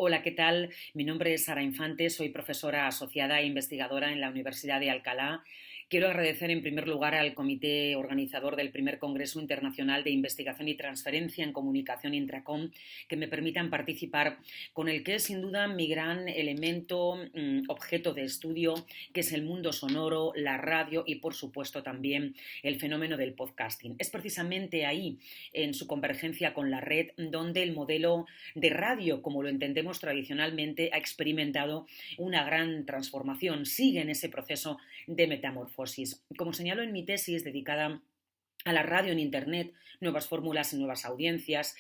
Hola, ¿qué tal? Mi nombre es Sara Infante, soy profesora asociada e investigadora en la Universidad de Alcalá. Quiero agradecer en primer lugar al comité organizador del primer Congreso Internacional de Investigación y Transferencia en Comunicación Intracom que me permitan participar con el que es sin duda mi gran elemento, objeto de estudio, que es el mundo sonoro, la radio y por supuesto también el fenómeno del podcasting. Es precisamente ahí, en su convergencia con la red, donde el modelo de radio, como lo entendemos tradicionalmente, ha experimentado una gran transformación, sigue en ese proceso de metamorfosis. Como señalo en mi tesis dedicada a la radio en Internet, nuevas fórmulas y nuevas audiencias,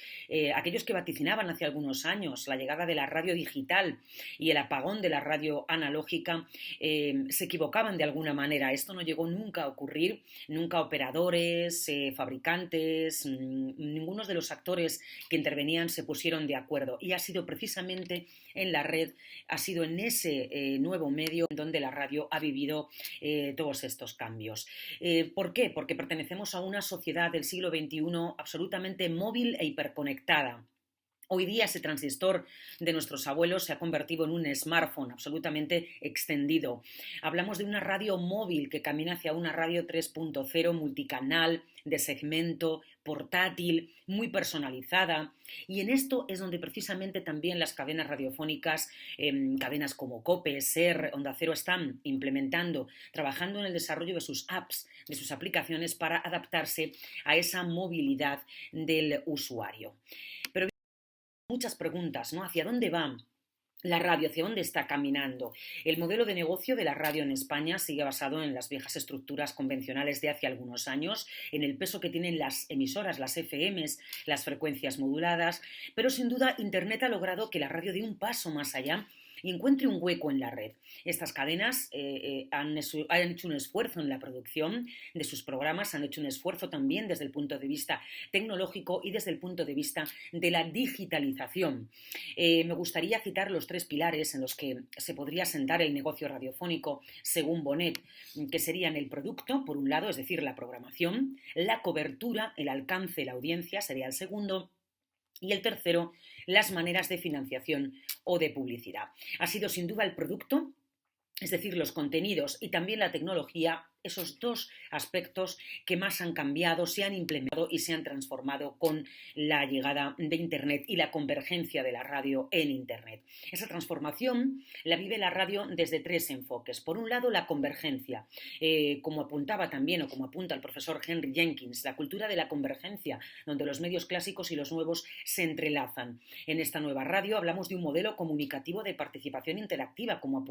aquellos que vaticinaban hace algunos años la llegada de la radio digital y el apagón de la radio analógica, se equivocaban de alguna manera. Esto no llegó nunca a ocurrir, nunca operadores, fabricantes, ninguno de los actores que intervenían se pusieron de acuerdo, y ha sido precisamente en la red, ha sido en ese nuevo medio donde la radio ha vivido todos estos cambios. ¿Por qué? Porque pertenecemos a una sociedad del siglo XXI absolutamente móvil e hiperconectada. Hoy día ese transistor de nuestros abuelos se ha convertido en un smartphone absolutamente extendido. Hablamos de una radio móvil que camina hacia una radio 3.0 multicanal, de segmento, portátil, muy personalizada. Y en esto es donde precisamente también las cadenas radiofónicas, cadenas como COPE, SER, Onda Cero, están implementando, trabajando en el desarrollo de sus apps, de sus aplicaciones para adaptarse a esa movilidad del usuario. Pero muchas preguntas, ¿no? ¿Hacia dónde va la radio? ¿Hacia dónde está caminando? El modelo de negocio de la radio en España sigue basado en las viejas estructuras convencionales de hace algunos años, en el peso que tienen las emisoras, las FMs, las frecuencias moduladas, pero sin duda Internet ha logrado que la radio dé un paso más allá y encuentre un hueco en la red. Estas cadenas han hecho un esfuerzo en la producción de sus programas, han hecho un esfuerzo también desde el punto de vista tecnológico y desde el punto de vista de la digitalización. Me gustaría citar los tres pilares en los que se podría sentar el negocio radiofónico según Bonet, que serían el producto, por un lado, es decir, la programación, la cobertura, el alcance, la audiencia, sería el segundo, y el tercero, las maneras de financiación o de publicidad. Ha sido sin duda el producto, es decir, los contenidos y también la tecnología, esos dos aspectos que más han cambiado, se han implementado y se han transformado con la llegada de Internet y la convergencia de la radio en Internet. Esa transformación la vive la radio desde tres enfoques. Por un lado, la convergencia, como apuntaba también o como apunta el profesor Henry Jenkins, la cultura de la convergencia, donde los medios clásicos y los nuevos se entrelazan. En esta nueva radio hablamos de un modelo comunicativo de participación interactiva, como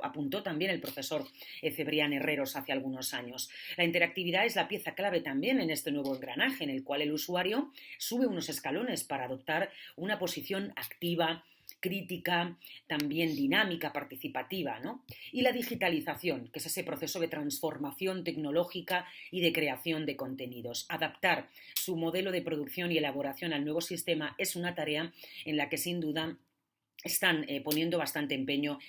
apuntó también el profesor Cebrián Herreros hace algunos años. La interactividad es la pieza clave también en este nuevo engranaje, en el cual el usuario sube unos escalones para adoptar una posición activa, crítica, también dinámica, participativa, ¿no? Y la digitalización, que es ese proceso de transformación tecnológica y de creación de contenidos. Adaptar su modelo de producción y elaboración al nuevo sistema es una tarea en la que sin duda están poniendo bastante empeño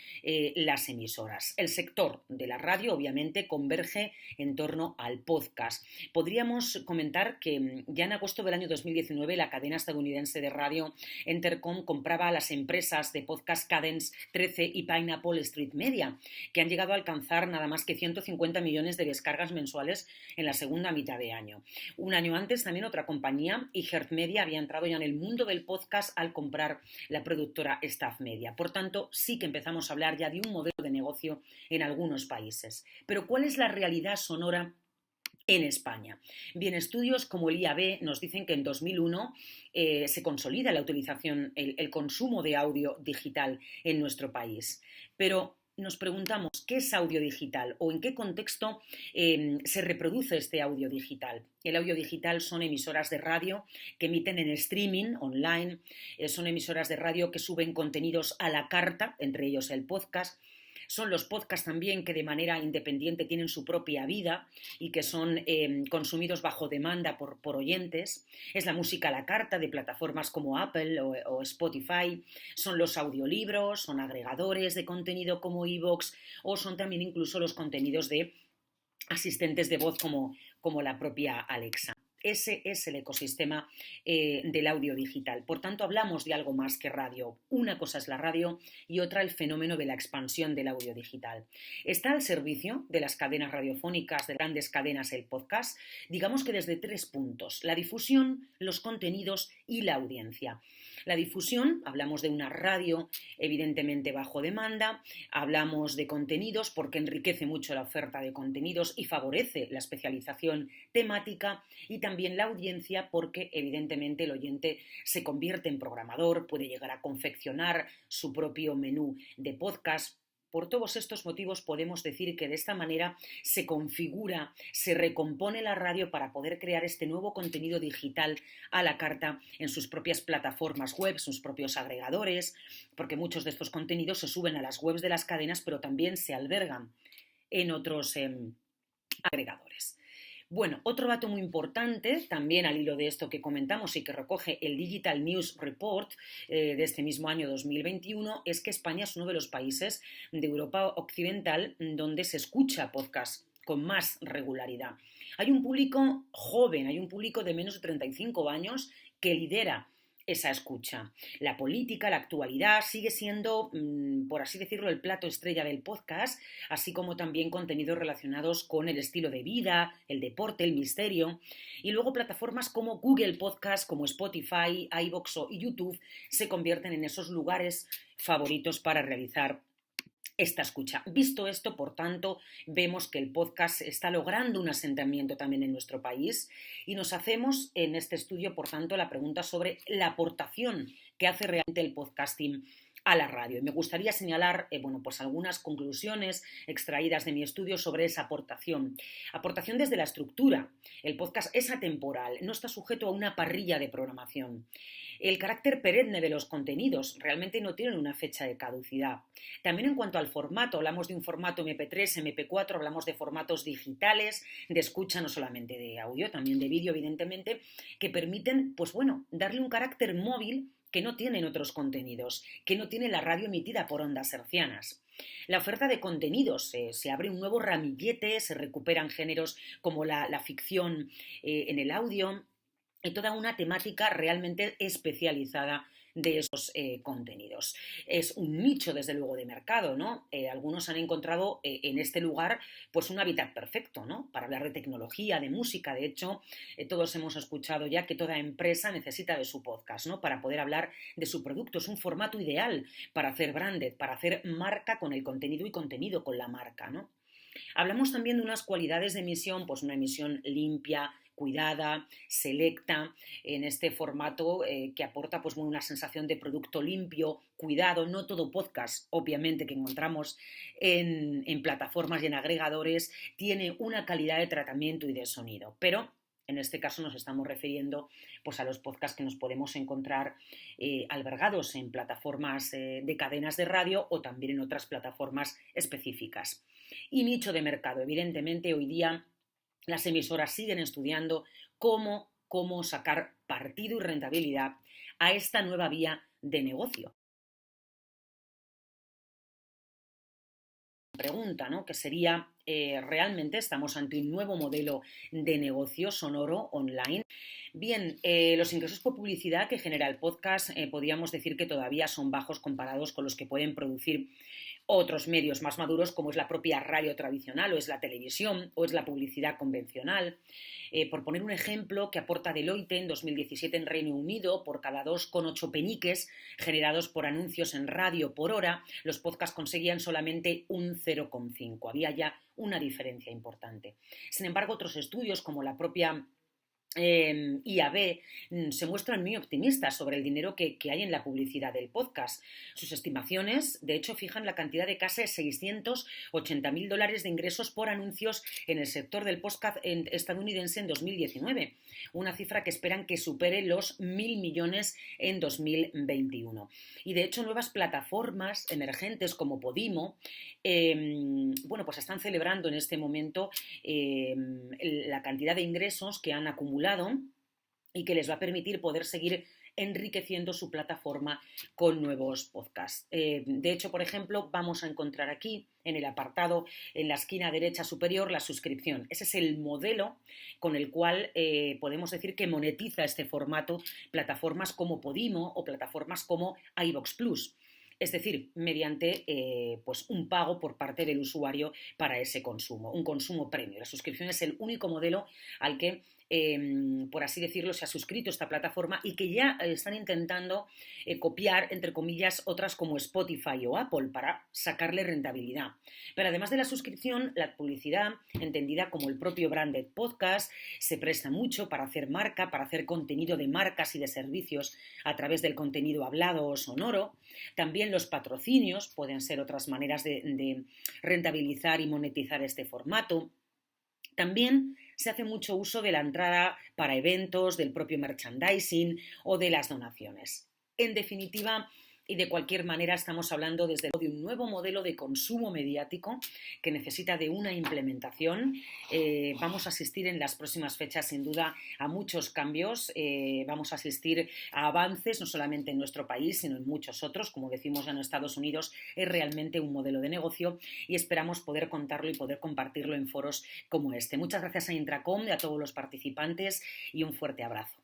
las emisoras. El sector de la radio obviamente converge en torno al podcast. Podríamos comentar que ya en agosto del año 2019 la cadena estadounidense de radio Entercom compraba a las empresas de podcast Cadence 13 y Pineapple Street Media, que han llegado a alcanzar nada más que 150 millones de descargas mensuales en la segunda mitad de año. Un año antes también otra compañía, iHeart Media, había entrado ya en el mundo del podcast al comprar la productora Staff Media. Por tanto, sí que empezamos a hablar ya de un modelo de negocio en algunos países. Pero ¿cuál es la realidad sonora en España? Bien, estudios como el IAB nos dicen que en 2001 se consolida la utilización, el consumo de audio digital en nuestro país. Pero nos preguntamos, ¿qué es audio digital o en qué contexto se reproduce este audio digital? El audio digital son emisoras de radio que emiten en streaming online, son emisoras de radio que suben contenidos a la carta, entre ellos el podcast. Son los podcasts también que de manera independiente tienen su propia vida y que son consumidos bajo demanda por oyentes. Es la música a la carta de plataformas como Apple o Spotify. Son los audiolibros, son agregadores de contenido como iVoox o son también incluso los contenidos de asistentes de voz como la propia Alexa. ese es el ecosistema del audio digital. Por tanto, hablamos de algo más que radio. Una cosa es la radio y otra el fenómeno de la expansión del audio digital. Está al servicio de las cadenas radiofónicas, de grandes cadenas, el podcast, digamos que desde 3 puntos: la difusión, los contenidos y la audiencia. La difusión, hablamos de una radio evidentemente bajo demanda, hablamos de contenidos porque enriquece mucho la oferta de contenidos y favorece la especialización temática, y también la audiencia porque evidentemente el oyente se convierte en programador, puede llegar a confeccionar su propio menú de podcast. Por todos estos motivos podemos decir que de esta manera se configura, se recompone la radio para poder crear este nuevo contenido digital a la carta en sus propias plataformas web, sus propios agregadores, porque muchos de estos contenidos se suben a las webs de las cadenas, pero también se albergan en otros agregadores. Bueno, otro dato muy importante, también al hilo de esto que comentamos y que recoge el Digital News Report de este mismo año 2021, es que España es uno de los países de Europa Occidental donde se escucha podcast con más regularidad. Hay un público joven, hay un público de menos de 35 años que lidera esa escucha. La política, la actualidad sigue siendo, por así decirlo, el plato estrella del podcast, así como también contenidos relacionados con el estilo de vida, el deporte, el misterio. Y luego plataformas como Google Podcast, como Spotify, iVoox y YouTube se convierten en esos lugares favoritos para realizar esta escucha. Visto esto, por tanto, vemos que el podcast está logrando un asentamiento también en nuestro país y nos hacemos en este estudio, por tanto, la pregunta sobre la aportación que hace realmente el podcasting a la radio. Y me gustaría señalar pues algunas conclusiones extraídas de mi estudio sobre esa aportación. Aportación desde la estructura. El podcast es atemporal, no está sujeto a una parrilla de programación. El carácter perenne de los contenidos realmente no tienen una fecha de caducidad. También en cuanto al formato, hablamos de un formato MP3, MP4, hablamos de formatos digitales, de escucha no solamente de audio, también de vídeo, evidentemente, que permiten, darle un carácter móvil que no tienen otros contenidos, que no tiene la radio emitida por ondas hercianas. La oferta de contenidos, se abre un nuevo ramillete, se recuperan géneros como la ficción en el audio y toda una temática realmente especializada de esos contenidos. Es un nicho, desde luego, de mercado, ¿no? Algunos han encontrado en este lugar pues un hábitat perfecto, ¿no? Para hablar de tecnología, de música. De hecho, todos hemos escuchado ya que toda empresa necesita de su podcast, ¿no? Para poder hablar de su producto. Es un formato ideal para hacer branded, para hacer marca con el contenido y contenido con la marca, ¿no? Hablamos también de unas cualidades de emisión, pues una emisión limpia, cuidada, selecta, en este formato que aporta una sensación de producto limpio, cuidado. No todo podcast, obviamente, que encontramos en plataformas y en agregadores tiene una calidad de tratamiento y de sonido, pero en este caso nos estamos refiriendo a los podcasts que nos podemos encontrar albergados en plataformas de cadenas de radio o también en otras plataformas específicas. Y nicho de mercado. Evidentemente, hoy día las emisoras siguen estudiando cómo sacar partido y rentabilidad a esta nueva vía de negocio. Pregunta, ¿no? Que sería, ¿realmente estamos ante un nuevo modelo de negocio sonoro online? Bien, los ingresos por publicidad que genera el podcast podríamos decir que todavía son bajos comparados con los que pueden producir otros medios más maduros, como es la propia radio tradicional, o es la televisión, o es la publicidad convencional. Por poner un ejemplo, que aporta Deloitte en 2017 en Reino Unido, por cada 2,8 peniques generados por anuncios en radio por hora, los podcasts conseguían solamente un 0,5. Había ya una diferencia importante. Sin embargo, otros estudios, como la propia IAB, se muestran muy optimistas sobre el dinero que hay en la publicidad del podcast. Sus estimaciones, de hecho, fijan la cantidad de casi $680.000 de ingresos por anuncios en el sector del podcast estadounidense en 2019, una cifra que esperan que supere los 1.000 millones en 2021. Y de hecho, nuevas plataformas emergentes como Podimo pues están celebrando en este momento la cantidad de ingresos que han acumulado y que les va a permitir poder seguir enriqueciendo su plataforma con nuevos podcasts. De hecho, por ejemplo, vamos a encontrar aquí en el apartado, en la esquina derecha superior, la suscripción. Ese es el modelo con el cual podemos decir que monetiza este formato plataformas como Podimo o plataformas como iVoox Plus. Es decir, mediante pues un pago por parte del usuario para ese consumo, un consumo premium. La suscripción es el único modelo al que, por así decirlo, se ha suscrito esta plataforma y que ya están intentando copiar, entre comillas, otras como Spotify o Apple para sacarle rentabilidad. Pero además de la suscripción, la publicidad, entendida como el propio branded podcast, se presta mucho para hacer marca, para hacer contenido de marcas y de servicios a través del contenido hablado o sonoro. También los patrocinios pueden ser otras maneras de rentabilizar y monetizar este formato. También se hace mucho uso de la entrada para eventos, del propio merchandising o de las donaciones. En definitiva, y de cualquier manera, estamos hablando desde luego de un nuevo modelo de consumo mediático que necesita de una implementación. Vamos a asistir en las próximas fechas, sin duda, a muchos cambios. Vamos a asistir a avances, no solamente en nuestro país, sino en muchos otros. Como decimos ya en Estados Unidos, es realmente un modelo de negocio y esperamos poder contarlo y poder compartirlo en foros como este. Muchas gracias a Intracom y a todos los participantes y un fuerte abrazo.